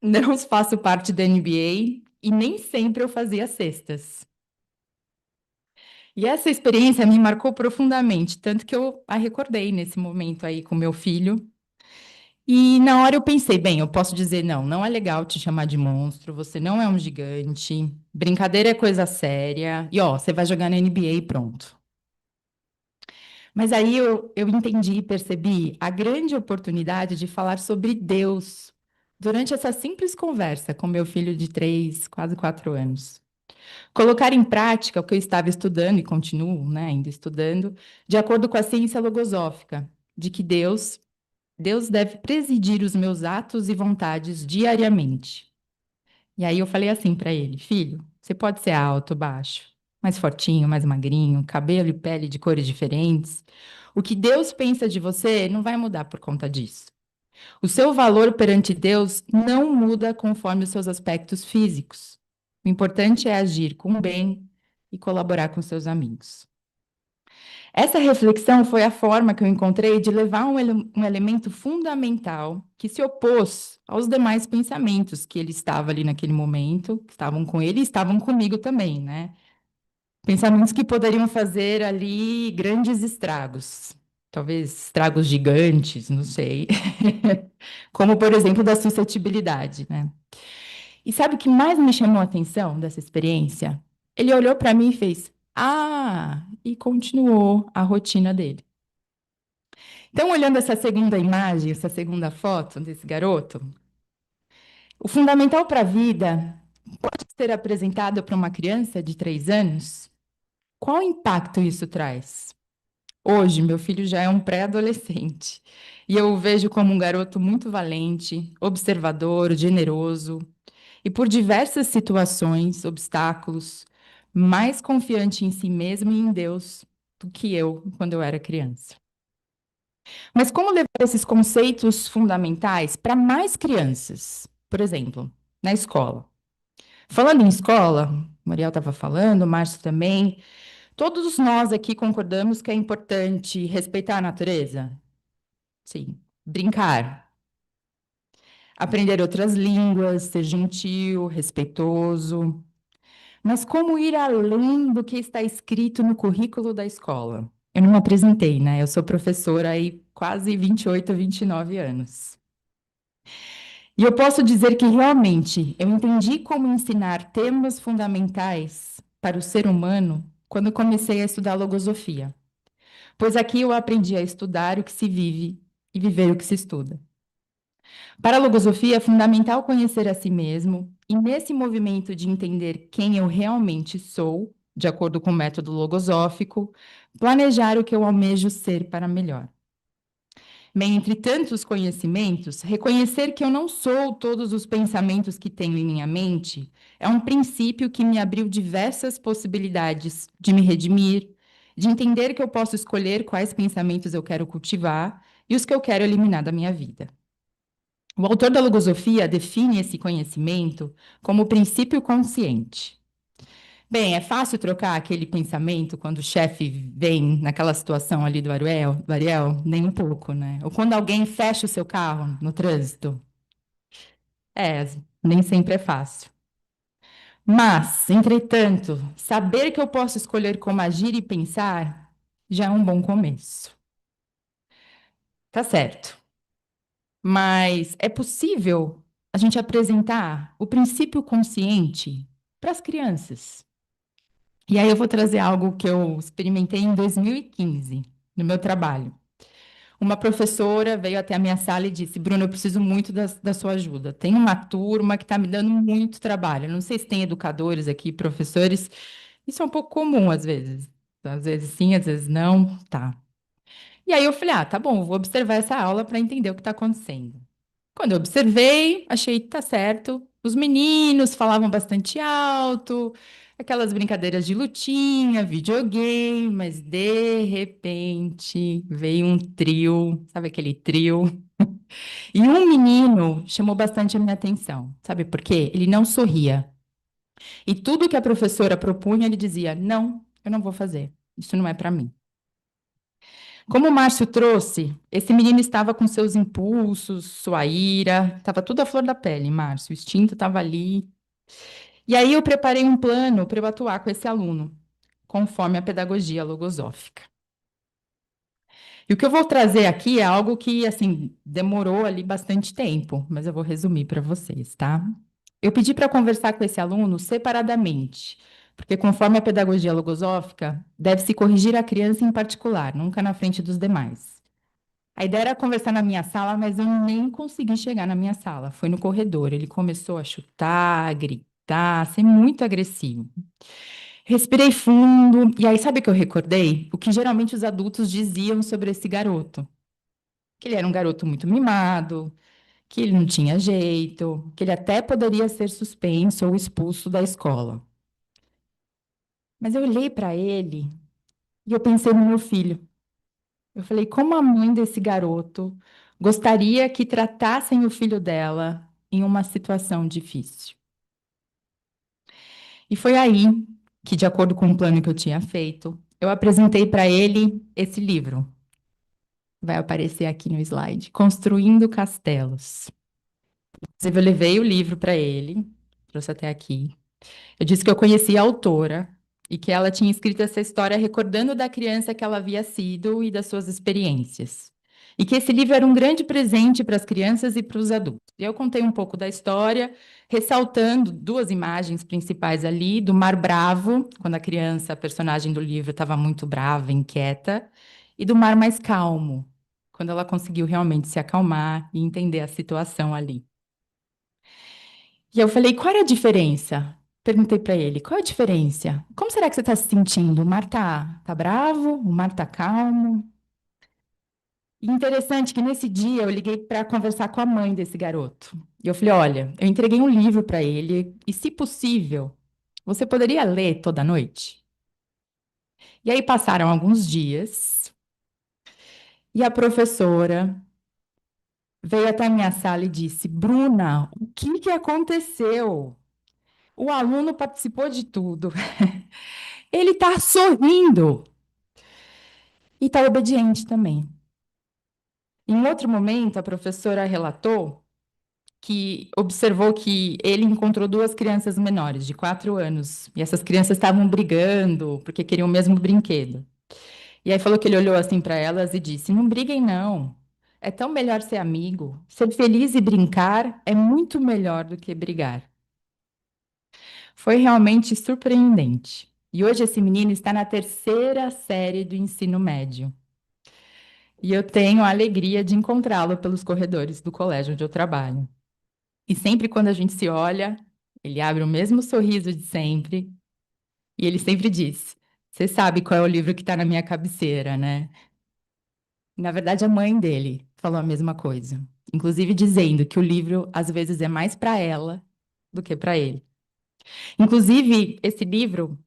não faço parte da NBA e nem sempre eu fazia cestas. E essa experiência me marcou profundamente, tanto que eu a recordei nesse momento aí com meu filho. E na hora eu pensei, bem, eu posso dizer, não, não é legal te chamar de monstro, você não é um gigante, brincadeira é coisa séria, e ó, você vai jogar na NBA e pronto. Mas aí eu entendi e percebi a grande oportunidade de falar sobre Deus durante essa simples conversa com meu filho de 3, quase 4 anos. Colocar em prática o que eu estava estudando e continuo, né, ainda estudando, de acordo com a ciência logosófica, de que Deus deve presidir os meus atos e vontades diariamente. E aí eu falei assim para ele: Filho, você pode ser alto, baixo, mais fortinho, mais magrinho, cabelo e pele de cores diferentes. O que Deus pensa de você não vai mudar por conta disso. O seu valor perante Deus não muda conforme os seus aspectos físicos. O importante é agir com bem e colaborar com seus amigos. Essa reflexão foi a forma que eu encontrei de levar um elemento fundamental que se opôs aos demais pensamentos que ele estava ali naquele momento, que estavam com ele e estavam comigo também, né? Pensamentos que poderiam fazer ali grandes estragos, talvez estragos gigantes, não sei. Como, por exemplo, da suscetibilidade, né? E sabe o que mais me chamou a atenção dessa experiência? Ele olhou para mim e fez: Ah! E continuou a rotina dele. Então, olhando essa segunda imagem, essa segunda foto desse garoto, o fundamental para a vida pode ser apresentado para uma criança de 3 anos? Qual impacto isso traz? Hoje, meu filho já é um pré-adolescente e eu o vejo como um garoto muito valente, observador, generoso. e por diversas situações, obstáculos, mais confiante em si mesmo e em Deus do que eu quando eu era criança. Mas como levar esses conceitos fundamentais para mais crianças? Por exemplo, na escola. Falando em escola, o Mariel estava falando, o Márcio também, todos nós aqui concordamos que é importante respeitar a natureza? Sim. Brincar. Aprender outras línguas, ser gentil, respeitoso. Mas como ir além do que está escrito no currículo da escola? Eu não me apresentei, né? Eu sou professora há quase 28, 29 anos. E eu posso dizer que realmente eu entendi como ensinar temas fundamentais para o ser humano quando comecei a estudar logosofia. Pois aqui eu aprendi a estudar o que se vive e viver o que se estuda. Para a logosofia é fundamental conhecer a si mesmo, e nesse movimento de entender quem eu realmente sou, de acordo com o método logosófico, planejar o que eu almejo ser para melhor. Bem, entre tantos conhecimentos, reconhecer que eu não sou todos os pensamentos que tenho em minha mente é um princípio que me abriu diversas possibilidades de me redimir, de entender que eu posso escolher quais pensamentos eu quero cultivar e os que eu quero eliminar da minha vida. O autor da logosofia define esse conhecimento como princípio consciente. Bem, é fácil trocar aquele pensamento quando o chefe vem naquela situação ali do Ariel? Nem um pouco, né? Ou quando alguém fecha o seu carro no trânsito? Nem sempre é fácil. Mas, entretanto, saber que eu posso escolher como agir e pensar já é um bom começo. Tá certo. Mas é possível a gente apresentar o princípio consciente para as crianças. E aí eu vou trazer algo que eu experimentei em 2015, no meu trabalho. Uma professora veio até a minha sala e disse: Bruno, eu preciso muito da sua ajuda. Tem uma turma que está me dando muito trabalho. Eu não sei se tem educadores aqui, professores. Isso é um pouco comum às vezes. Às vezes sim, às vezes não. Tá. E aí eu falei: tá bom, vou observar essa aula para entender o que está acontecendo. Quando eu observei, achei que tá certo. Os meninos falavam bastante alto, aquelas brincadeiras de lutinha, videogame, mas de repente veio um trio, sabe aquele trio? E um menino chamou bastante a minha atenção. Sabe por quê? Ele não sorria. E tudo que a professora propunha, ele dizia: não, eu não vou fazer. Isso não é para mim. Como o Márcio trouxe, esse menino estava com seus impulsos, sua ira, estava tudo à flor da pele, Márcio, o instinto estava ali. E aí eu preparei um plano para eu atuar com esse aluno, conforme a pedagogia logosófica. E o que eu vou trazer aqui é algo que, assim, demorou ali bastante tempo, mas eu vou resumir para vocês, tá? Eu pedi para conversar com esse aluno separadamente, porque conforme a pedagogia logosófica, deve-se corrigir a criança em particular, nunca na frente dos demais. A ideia era conversar na minha sala, mas eu nem consegui chegar na minha sala. Foi no corredor. Ele começou a chutar, a gritar, ser muito agressivo. Respirei fundo, e aí sabe o que eu recordei? O que geralmente os adultos diziam sobre esse garoto. Que ele era um garoto muito mimado, que ele não tinha jeito, que ele até poderia ser suspenso ou expulso da escola. Mas eu olhei para ele e eu pensei no meu filho. Eu falei, como a mãe desse garoto gostaria que tratassem o filho dela em uma situação difícil. E foi aí que, de acordo com o plano que eu tinha feito, eu apresentei para ele esse livro. Vai aparecer aqui no slide, Construindo Castelos. Inclusive, eu levei o livro para ele, trouxe até aqui. Eu disse que eu conhecia a autora e que ela tinha escrito essa história recordando da criança que ela havia sido e das suas experiências. E que esse livro era um grande presente para as crianças e para os adultos. E eu contei um pouco da história, ressaltando duas imagens principais ali, do Mar Bravo, quando a criança, a personagem do livro, estava muito brava, inquieta, e do Mar Mais Calmo, quando ela conseguiu realmente se acalmar e entender a situação ali. E eu falei, qual era a diferença? Perguntei para ele, qual é a diferença? Como será que você está se sentindo? O mar tá bravo? O mar tá calmo? Interessante que nesse dia eu liguei para conversar com a mãe desse garoto. E eu falei: olha, eu entreguei um livro para ele e, se possível, você poderia ler toda noite? E aí passaram alguns dias e a professora veio até a minha sala e disse: Bruna, o que que aconteceu? O aluno participou de tudo. Ele está sorrindo e está obediente também. Em outro momento, a professora relatou que observou que ele encontrou duas crianças menores, de 4 anos, e essas crianças estavam brigando porque queriam o mesmo brinquedo. E aí falou que ele olhou assim para elas e disse: não briguem, não. É tão melhor ser amigo. Ser feliz e brincar é muito melhor do que brigar. Foi realmente surpreendente. E hoje esse menino está na 3ª série do ensino médio. E eu tenho a alegria de encontrá-lo pelos corredores do colégio onde eu trabalho. E sempre quando a gente se olha, ele abre o mesmo sorriso de sempre. E ele sempre diz: você sabe qual é o livro que está na minha cabeceira, né? Na verdade, a mãe dele falou a mesma coisa. Inclusive dizendo que o livro, às vezes, é mais para ela do que para ele. Inclusive, esse livro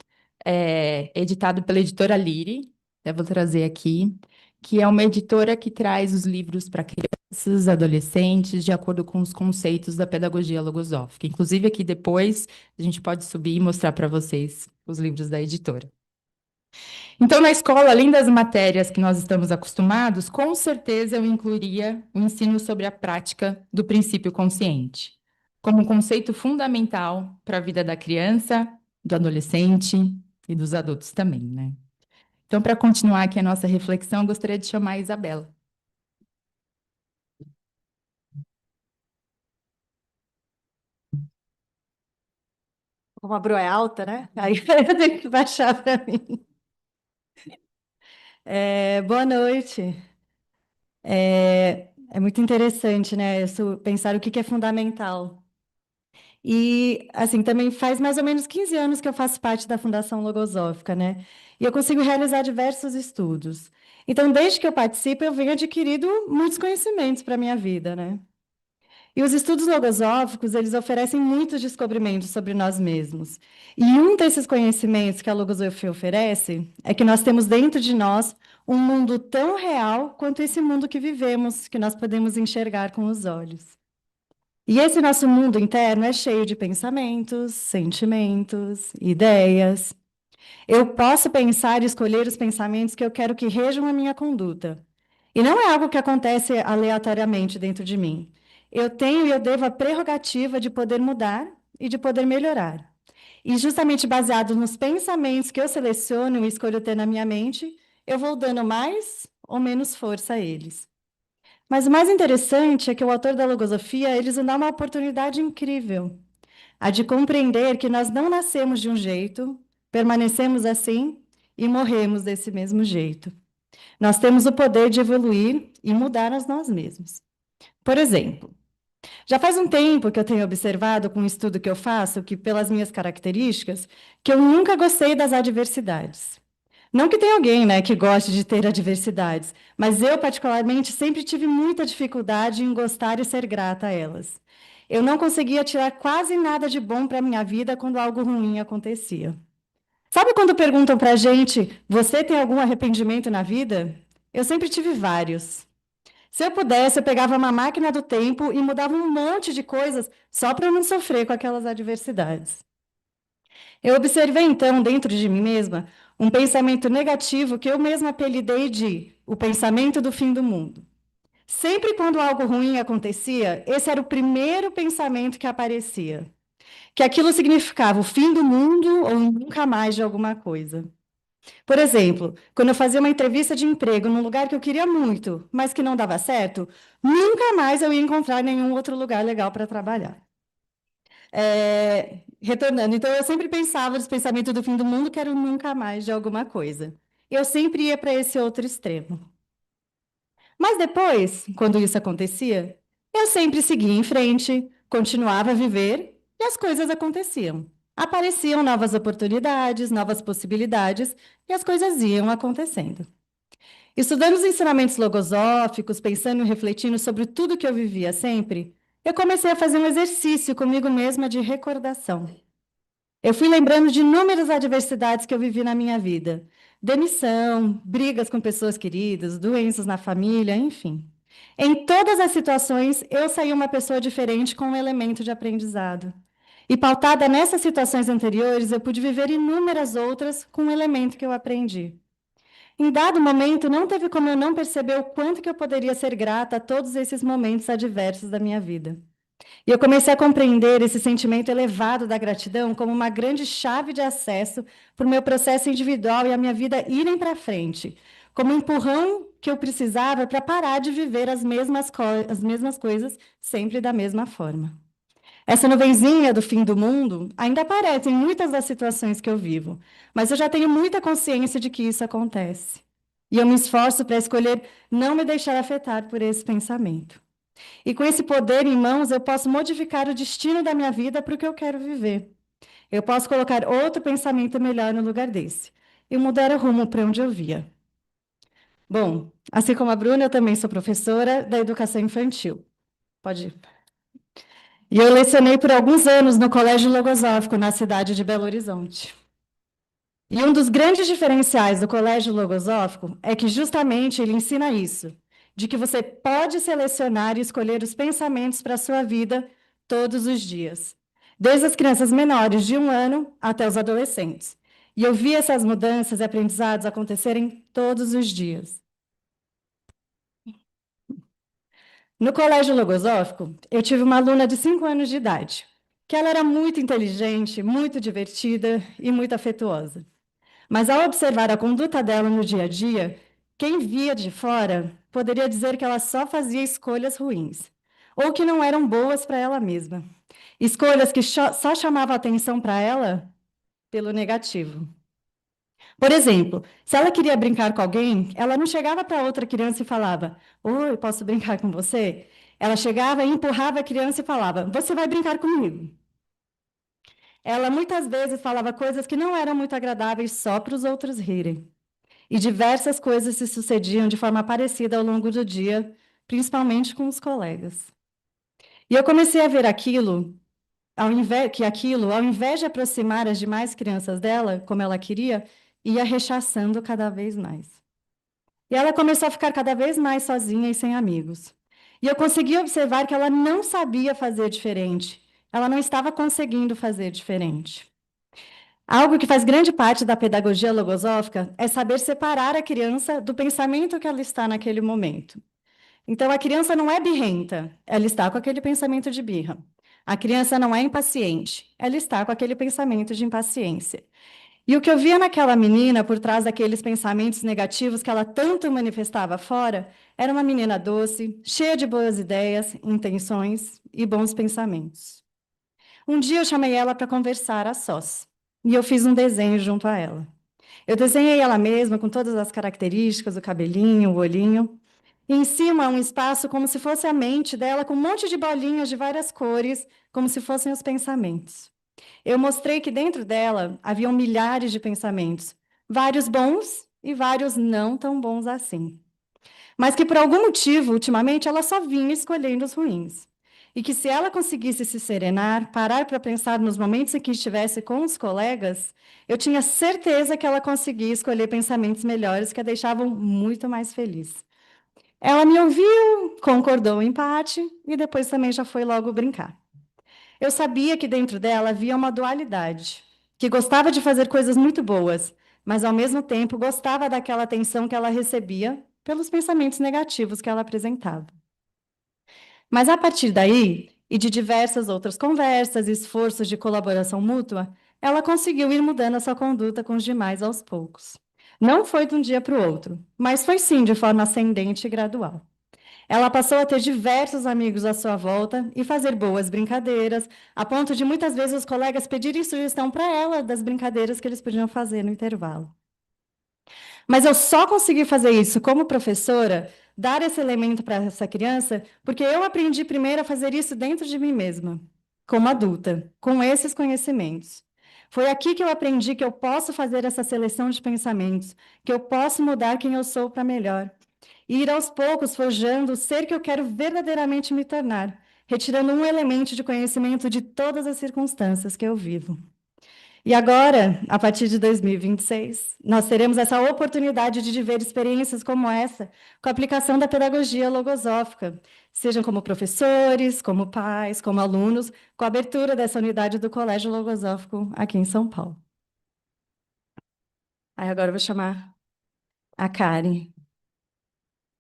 é editado pela editora Lyri, eu vou trazer aqui, que é uma editora que traz os livros para crianças, adolescentes, de acordo com os conceitos da pedagogia logosófica. Inclusive, aqui depois, a gente pode subir e mostrar para vocês os livros da editora. Então, na escola, além das matérias que nós estamos acostumados, com certeza eu incluiria o ensino sobre a prática do princípio consciente, como um conceito fundamental para a vida da criança, do adolescente e dos adultos também, né? Então, para continuar aqui a nossa reflexão, eu gostaria de chamar a Isabela.
Como a Bru é alta, né? Aí eu tenho que baixar para mim. Boa noite. É muito interessante, né? Pensar o que é fundamental. E, assim, também faz mais ou menos 15 anos que eu faço parte da Fundação Logosófica, né? E eu consigo realizar diversos estudos. Então, desde que eu participo, eu venho adquirindo muitos conhecimentos para a minha vida, né? E os estudos logosóficos, eles oferecem muitos descobrimentos sobre nós mesmos. E um desses conhecimentos que a logosofia oferece é que nós temos dentro de nós um mundo tão real quanto esse mundo que vivemos, que nós podemos enxergar com os olhos. E esse nosso mundo interno é cheio de pensamentos, sentimentos, ideias. Eu posso pensar e escolher os pensamentos que eu quero que regam a minha conduta. E não é algo que acontece aleatoriamente dentro de mim. Eu tenho e eu devo a prerrogativa de poder mudar e de poder melhorar. E justamente baseado nos pensamentos que eu seleciono e escolho ter na minha mente, eu vou dando mais ou menos força a eles. Mas o mais interessante é que o autor da logosofia, ele nos dá uma oportunidade incrível, a de compreender que nós não nascemos de um jeito, permanecemos assim e morremos desse mesmo jeito. Nós temos o poder de evoluir e mudar a nós mesmos. Por exemplo, já faz um tempo que eu tenho observado com o estudo que eu faço, que pelas minhas características, que eu nunca gostei das adversidades. Não que tenha alguém, né, que goste de ter adversidades, mas eu, particularmente, sempre tive muita dificuldade em gostar e ser grata a elas. Eu não conseguia tirar quase nada de bom para a minha vida quando algo ruim acontecia. Sabe quando perguntam para a gente, você tem algum arrependimento na vida? Eu sempre tive vários. Se eu pudesse, eu pegava uma máquina do tempo e mudava um monte de coisas só para eu não sofrer com aquelas adversidades. Eu observei, então, dentro de mim mesma, um pensamento negativo que eu mesma apelidei de o pensamento do fim do mundo. Sempre quando algo ruim acontecia, esse era o primeiro pensamento que aparecia. Que aquilo significava o fim do mundo ou nunca mais de alguma coisa. Por exemplo, quando eu fazia uma entrevista de emprego num lugar que eu queria muito, mas que não dava certo, nunca mais eu ia encontrar nenhum outro lugar legal para trabalhar. Retornando, então eu sempre pensava nos pensamentos do fim do mundo, que era o nunca mais de alguma coisa. Eu sempre ia para esse outro extremo. Mas depois, quando isso acontecia, eu sempre seguia em frente, continuava a viver e as coisas aconteciam. Apareciam novas oportunidades, novas possibilidades e as coisas iam acontecendo. Estudando os ensinamentos logosóficos, pensando e refletindo sobre tudo que eu vivia sempre, eu comecei a fazer um exercício comigo mesma de recordação. Eu fui lembrando de inúmeras adversidades que eu vivi na minha vida. Demissão, brigas com pessoas queridas, doenças na família, enfim. Em todas as situações, eu saí uma pessoa diferente com um elemento de aprendizado. E pautada nessas situações anteriores, eu pude viver inúmeras outras com um elemento que eu aprendi. Em dado momento, não teve como eu não perceber o quanto que eu poderia ser grata a todos esses momentos adversos da minha vida. E eu comecei a compreender esse sentimento elevado da gratidão como uma grande chave de acesso para o meu processo individual e a minha vida irem para frente, como um empurrão que eu precisava para parar de viver as mesmas coisas sempre da mesma forma. Essa nuvenzinha do fim do mundo ainda aparece em muitas das situações que eu vivo, mas eu já tenho muita consciência de que isso acontece. E eu me esforço para escolher não me deixar afetar por esse pensamento. E com esse poder em mãos, eu posso modificar o destino da minha vida para o que eu quero viver. Eu posso colocar outro pensamento melhor no lugar desse e mudar o rumo para onde eu via. Bom, assim como a Bruna, eu também sou professora da educação infantil. Pode ir. E eu lecionei por alguns anos no Colégio Logosófico, na cidade de Belo Horizonte. E um dos grandes diferenciais do Colégio Logosófico é que justamente ele ensina isso, de que você pode selecionar e escolher os pensamentos para a sua vida todos os dias, desde as crianças menores de 1 ano até os adolescentes. E eu vi essas mudanças e aprendizados acontecerem todos os dias. No Colégio Logosófico, eu tive uma aluna de 5 anos de idade, que ela era muito inteligente, muito divertida e muito afetuosa. Mas ao observar a conduta dela no dia a dia, quem via de fora poderia dizer que ela só fazia escolhas ruins, ou que não eram boas para ela mesma. Escolhas que só chamavam atenção para ela pelo negativo. Por exemplo, se ela queria brincar com alguém, ela não chegava para outra criança e falava: "Oi, posso brincar com você?" Ela chegava e empurrava a criança e falava: "Você vai brincar comigo." Ela muitas vezes falava coisas que não eram muito agradáveis só para os outros rirem. E diversas coisas se sucediam de forma parecida ao longo do dia, principalmente com os colegas. E eu comecei a ver ao invés de aproximar as demais crianças dela, como ela queria, ia rechaçando cada vez mais. E ela começou a ficar cada vez mais sozinha e sem amigos. E eu consegui observar que ela não sabia fazer diferente. Ela não estava conseguindo fazer diferente. Algo que faz grande parte da pedagogia logosófica é saber separar a criança do pensamento que ela está naquele momento. Então, a criança não é birrenta, ela está com aquele pensamento de birra. A criança não é impaciente, ela está com aquele pensamento de impaciência. E o que eu via naquela menina, por trás daqueles pensamentos negativos que ela tanto manifestava fora, era uma menina doce, cheia de boas ideias, intenções e bons pensamentos. Um dia eu chamei ela para conversar a sós, e eu fiz um desenho junto a ela. Eu desenhei ela mesma, com todas as características, o cabelinho, o olhinho, e em cima um espaço como se fosse a mente dela, com um monte de bolinhas de várias cores, como se fossem os pensamentos. Eu mostrei que dentro dela haviam milhares de pensamentos, vários bons e vários não tão bons assim. Mas que, por algum motivo, ultimamente, ela só vinha escolhendo os ruins. E que, se ela conseguisse se serenar, parar para pensar nos momentos em que estivesse com os colegas, eu tinha certeza que ela conseguia escolher pensamentos melhores que a deixavam muito mais feliz. Ela me ouviu, concordou em parte e depois também já foi logo brincar. Eu sabia que dentro dela havia uma dualidade, que gostava de fazer coisas muito boas, mas, ao mesmo tempo, gostava daquela atenção que ela recebia pelos pensamentos negativos que ela apresentava. Mas, a partir daí, e de diversas outras conversas e esforços de colaboração mútua, ela conseguiu ir mudando a sua conduta com os demais aos poucos. Não foi de um dia para o outro, mas foi sim de forma ascendente e gradual. Ela passou a ter diversos amigos à sua volta e fazer boas brincadeiras, a ponto de muitas vezes os colegas pedirem sugestão para ela das brincadeiras que eles podiam fazer no intervalo. Mas eu só consegui fazer isso como professora, dar esse elemento para essa criança, porque eu aprendi primeiro a fazer isso dentro de mim mesma, como adulta, com esses conhecimentos. Foi aqui que eu aprendi que eu posso fazer essa seleção de pensamentos, que eu posso mudar quem eu sou para melhor. E ir aos poucos forjando o ser que eu quero verdadeiramente me tornar, retirando um elemento de conhecimento de todas as circunstâncias que eu vivo. E agora, a partir de 2026, nós teremos essa oportunidade de viver experiências como essa, com a aplicação da pedagogia logosófica, sejam como professores, como pais, como alunos, com a abertura dessa unidade do Colégio Logosófico aqui em São Paulo. Aí agora eu vou chamar a Karen.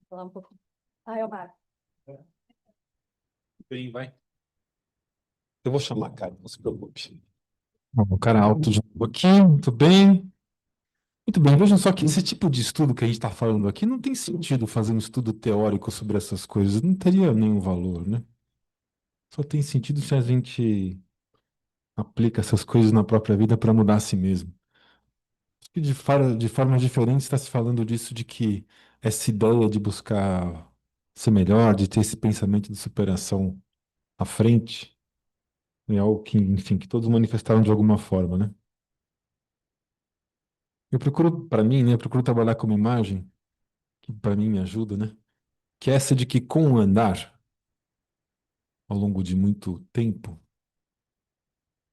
Vou falar um pouco. É o Marco.
Bem, vai. Eu vou chamar a cara, não se preocupe. O cara alto de novo aqui, muito bem. Muito bem, vejam só que esse tipo de estudo que a gente está falando aqui não tem sentido fazer um estudo teórico sobre essas coisas, não teria nenhum valor, né? Só tem sentido se a gente aplica essas coisas na própria vida para mudar a si mesmo. Acho que de forma diferente está se falando disso, de que essa ideia de buscar ser melhor, de ter esse pensamento de superação à frente, é algo que, enfim, que todos manifestaram de alguma forma, né? Eu procuro, para mim, né, eu procuro trabalhar com uma imagem que para mim me ajuda, né? Que é essa de que com o andar, ao longo de muito tempo,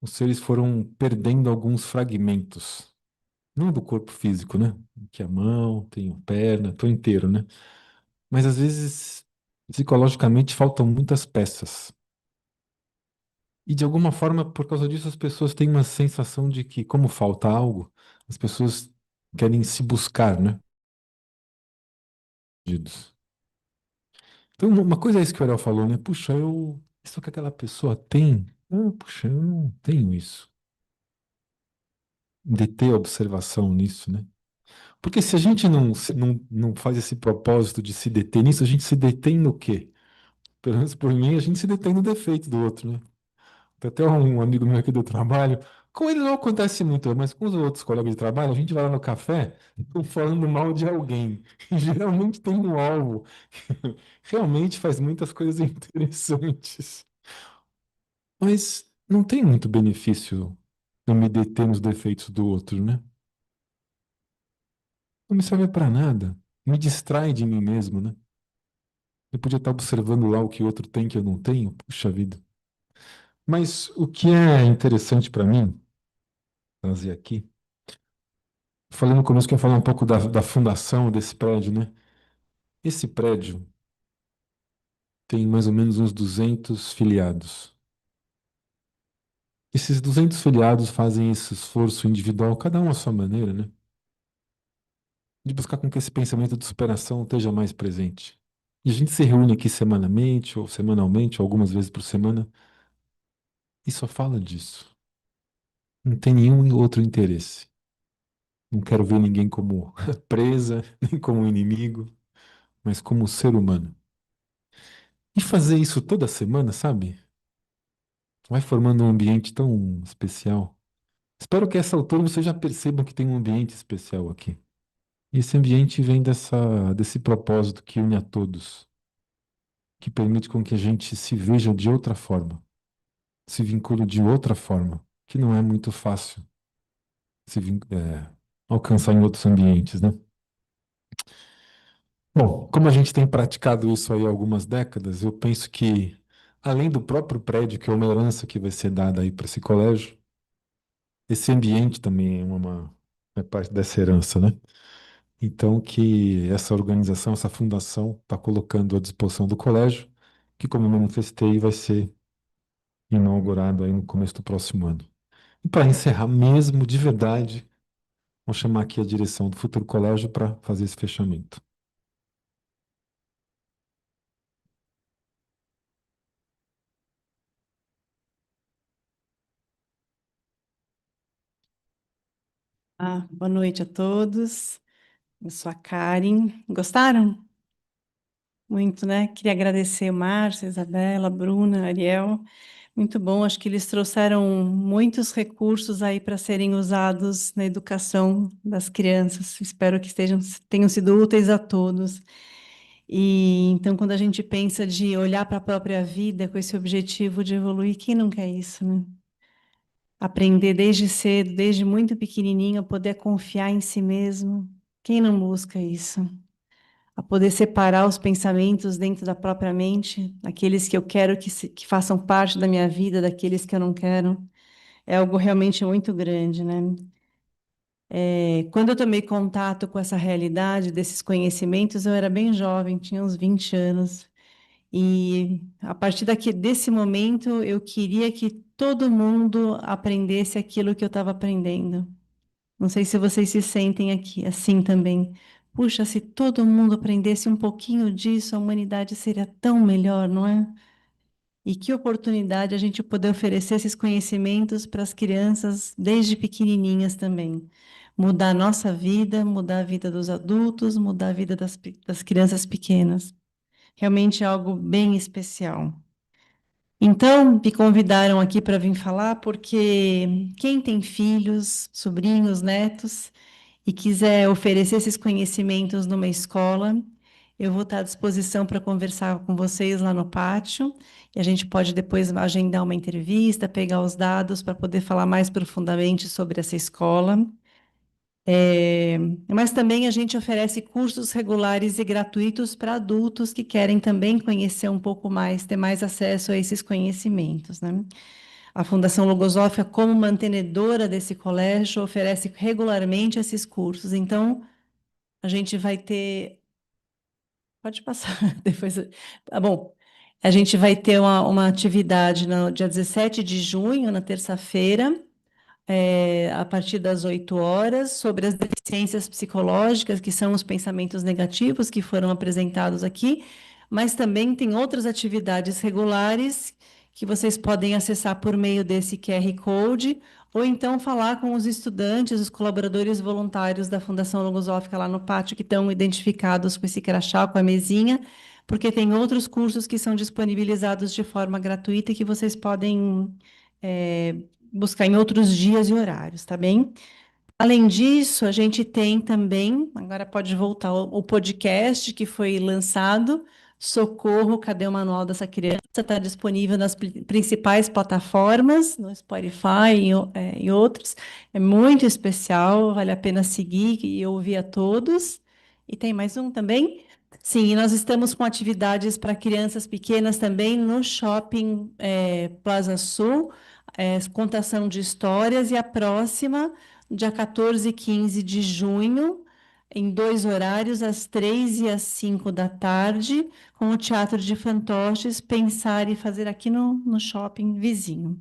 os seres foram perdendo alguns fragmentos, não do corpo físico, né? Que a mão, tem a perna, tô inteiro, né? Mas às vezes, psicologicamente, faltam muitas peças. E de alguma forma, por causa disso, as pessoas têm uma sensação de que, como falta algo, as pessoas querem se buscar, né? Então, uma coisa é isso que o Ariel falou, né? Puxa, isso que aquela pessoa tem, puxa, eu não tenho isso. Deter a observação nisso, né? Porque se a gente não faz esse propósito de se deter nisso, a gente se detém no quê? Pelo menos por mim, a gente se detém no defeito do outro, né? Tem até um amigo meu aqui do trabalho, com ele não acontece muito, mas com os outros colegas de trabalho, a gente vai lá no café, estão falando mal de alguém. E geralmente tem um alvo que realmente faz muitas coisas interessantes. Mas não tem muito benefício eu me deter nos defeitos do outro, né? Não me serve para nada. Me distrai de mim mesmo, né? Eu podia estar observando lá o que o outro tem que eu não tenho. Puxa vida. Mas o que é interessante para mim, trazer aqui, falei no começo que eu ia falar um pouco da fundação desse prédio, né? Esse prédio tem mais ou menos uns 200 filiados. Esses 200 filiados fazem esse esforço individual, cada um à sua maneira, né? De buscar com que esse pensamento de superação esteja mais presente. E a gente se reúne aqui semanalmente, ou semanalmente, ou algumas vezes por semana, e só fala disso. Não tem nenhum outro interesse. Não quero ver ninguém como presa, nem como inimigo, mas como ser humano. E fazer isso toda semana, sabe? Vai formando um ambiente tão especial. Espero que a essa altura vocês já percebam que tem um ambiente especial aqui. E esse ambiente vem desse propósito que une a todos, que permite com que a gente se veja de outra forma, se vincule de outra forma, que não é muito fácil alcançar em outros ambientes, né? Bom, como a gente tem praticado isso aí há algumas décadas, eu penso que, além do próprio prédio, que é uma herança que vai ser dada aí para esse colégio, esse ambiente também é parte dessa herança, né? Então, que essa organização, essa fundação, está colocando à disposição do colégio, que, como eu manifestei, vai ser inaugurado aí no começo do próximo ano. E para encerrar mesmo, de verdade, vou chamar aqui a direção do futuro colégio para fazer esse fechamento.
Boa noite a todos. Eu sou a Karen. Gostaram? Muito, né? Queria agradecer Márcia, Isabela, Bruna, Ariel. Muito bom. Acho que eles trouxeram muitos recursos aí para serem usados na educação das crianças. Espero que tenham sido úteis a todos. E então, quando a gente pensa de olhar para a própria vida com esse objetivo de evoluir, quem não quer isso, né? Aprender desde cedo, desde muito pequenininho, a poder confiar em si mesmo. Quem não busca isso? A poder separar os pensamentos dentro da própria mente, aqueles que eu quero que façam parte da minha vida, daqueles que eu não quero. É algo realmente muito grande, né? Quando eu tomei contato com essa realidade, desses conhecimentos, eu era bem jovem, tinha uns 20 anos. E a partir desse momento, eu queria que todo mundo aprendesse aquilo que eu estava aprendendo. Não sei se vocês se sentem aqui assim também. Puxa, se todo mundo aprendesse um pouquinho disso, a humanidade seria tão melhor, não é? E que oportunidade a gente poder oferecer esses conhecimentos para as crianças desde pequenininhas também. Mudar a nossa vida, mudar a vida dos adultos, mudar a vida das crianças pequenas. Realmente é algo bem especial. Então, me convidaram aqui para vir falar porque quem tem filhos, sobrinhos, netos e quiser oferecer esses conhecimentos numa escola, eu vou estar à disposição para conversar com vocês lá no pátio e a gente pode depois agendar uma entrevista, pegar os dados para poder falar mais profundamente sobre essa escola. Mas também a gente oferece cursos regulares e gratuitos para adultos que querem também conhecer um pouco mais, ter mais acesso a esses conhecimentos, né? A Fundação Logosófica, como mantenedora desse colégio, oferece regularmente esses cursos. Então, a gente vai ter... Pode passar, depois... Tá bom. A gente vai ter uma atividade no dia 17 de junho, na terça-feira, a partir das 8 horas, sobre as deficiências psicológicas, que são os pensamentos negativos que foram apresentados aqui, mas também tem outras atividades regulares que vocês podem acessar por meio desse QR Code, ou então falar com os estudantes, os colaboradores voluntários da Fundação Logosófica lá no pátio, que estão identificados com esse crachá, com a mesinha, porque tem outros cursos que são disponibilizados de forma gratuita e que vocês podem buscar em outros dias e horários, tá bem? Além disso, a gente tem também, agora pode voltar o podcast que foi lançado, Socorro, cadê o manual dessa criança? Está disponível nas principais plataformas, no Spotify e outros. É muito especial, vale a pena seguir e ouvir a todos. E tem mais um também? Sim, e nós estamos com atividades para crianças pequenas também no Shopping Plaza Sul, contação de histórias, e a próxima, dia 14 e 15 de junho, em 2 horários, às 3 e às 5 da tarde, com o Teatro de Fantoches, Pensar e Fazer aqui no shopping vizinho.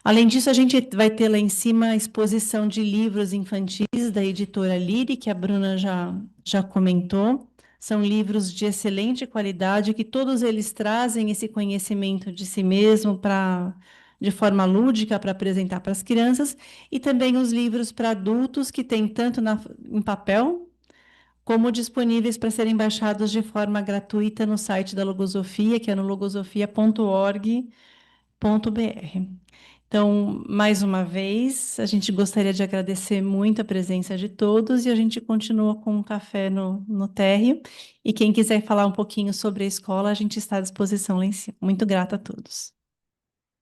Além disso, a gente vai ter lá em cima a exposição de livros infantis da editora Lyri, que a Bruna já comentou. São livros de excelente qualidade, que todos eles trazem esse conhecimento de si mesmo de forma lúdica para apresentar para as crianças, e também os livros para adultos, que tem tanto em papel, como disponíveis para serem baixados de forma gratuita no site da Logosofia, que é no logosofia.org.br. Então, mais uma vez, a gente gostaria de agradecer muito a presença de todos e a gente continua com um café no térreo. E quem quiser falar um pouquinho sobre a escola, a gente está à disposição lá em cima. Muito grata a todos.